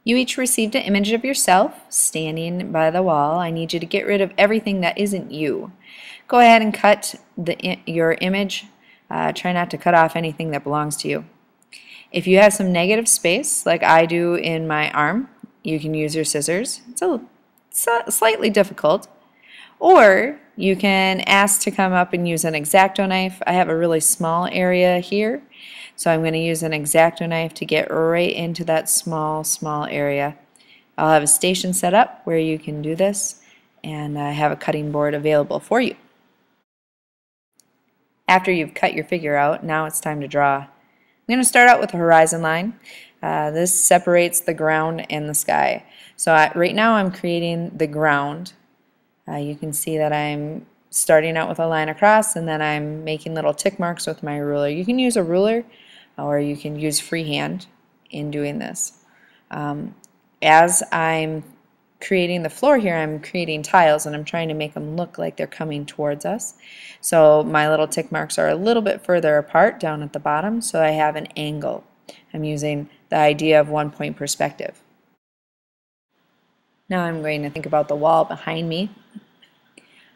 You each received an image of yourself standing by the wall. I need you to get rid of everything that isn't you. Go ahead and cut your image. Try not to cut off anything that belongs to you. If you have some negative space, like I do in my arm, you can use your scissors. It's slightly difficult. Or you can ask to come up and use an X-Acto knife. I have a really small area here, so I'm going to use an X-Acto knife to get right into that small area. I'll have a station set up where you can do this, and I have a cutting board available for you. After you've cut your figure out, now it's time to draw. I'm going to start out with a horizon line. This separates the ground and the sky. So right now I'm creating the ground. You can see that I'm starting out with a line across, and then I'm making little tick marks with my ruler. You can use a ruler or you can use freehand in doing this. As I'm creating the floor here, I'm creating tiles, and I'm trying to make them look like they're coming towards us. So my little tick marks are a little bit further apart down at the bottom, so I have an angle. I'm using the idea of 1-point perspective. Now I'm going to think about the wall behind me.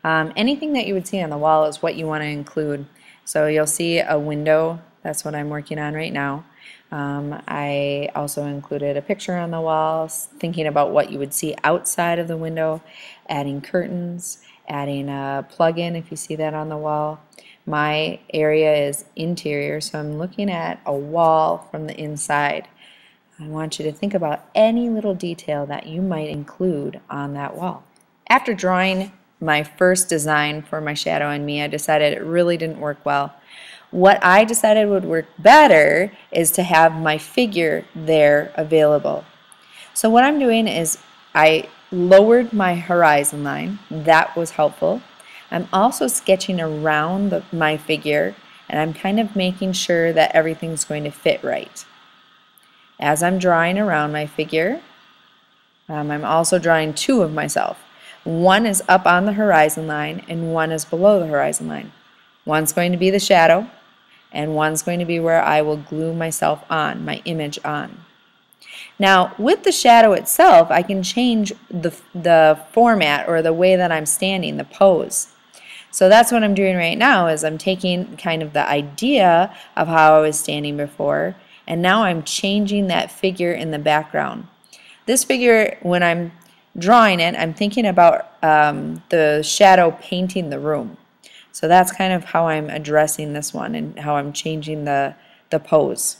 Anything that you would see on the wall is what you want to include. So you'll see a window. That's what I'm working on right now. I also included a picture on the wall, thinking about what you would see outside of the window, adding curtains, adding a plug-in if you see that on the wall. My area is interior, so I'm looking at a wall from the inside. I want you to think about any little detail that you might include on that wall. After drawing my first design for my shadow and me, I decided it really didn't work well. What I decided would work better is to have my figure there available. So what I'm doing is I lowered my horizon line. That was helpful. I'm also sketching around my figure, and I'm kind of making sure that everything's going to fit right. As I'm drawing around my figure, I'm also drawing two of myself. One is up on the horizon line and one is below the horizon line. One's going to be the shadow and one's going to be where I will glue myself on, my image on. Now with the shadow itself, I can change the format or the way that I'm standing, the pose. So that's what I'm doing right now, is I'm taking kind of the idea of how I was standing before, and now I'm changing that figure in the background. This figure, when I'm drawing it, I'm thinking about the shadow painting the room. So that's kind of how I'm addressing this one and how I'm changing the pose.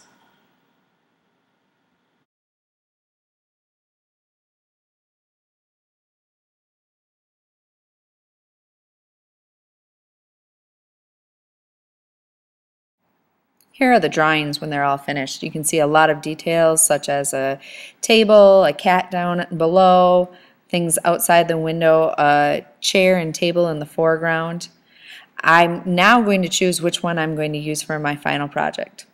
Here are the drawings when they're all finished. You can see a lot of details such as a table, a cat down below, things outside the window, a chair and table in the foreground. I'm now going to choose which one I'm going to use for my final project.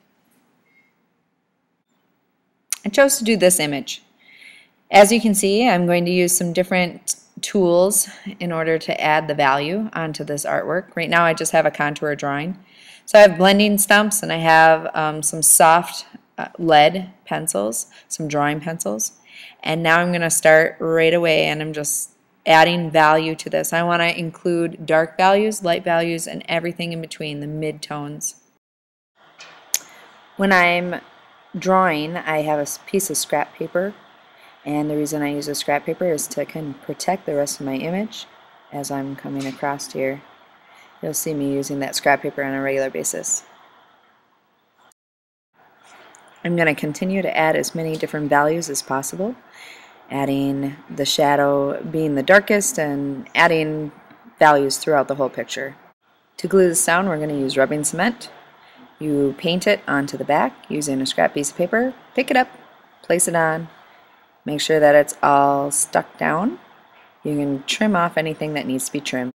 I chose to do this image. As you can see, I'm going to use some different tools in order to add the value onto this artwork. Right now I just have a contour drawing. So I have blending stumps, and I have some soft lead pencils, some drawing pencils. And now I'm going to start right away, and I'm just adding value to this. I want to include dark values, light values, and everything in between, the mid-tones. When I'm drawing, I have a piece of scrap paper, and the reason I use a scrap paper is to kind of protect the rest of my image as I'm coming across here. You'll see me using that scrap paper on a regular basis. I'm going to continue to add as many different values as possible, adding the shadow being the darkest and adding values throughout the whole picture. To glue this down, we're going to use rubbing cement. You paint it onto the back using a scrap piece of paper, pick it up, place it on, make sure that it's all stuck down. You can trim off anything that needs to be trimmed.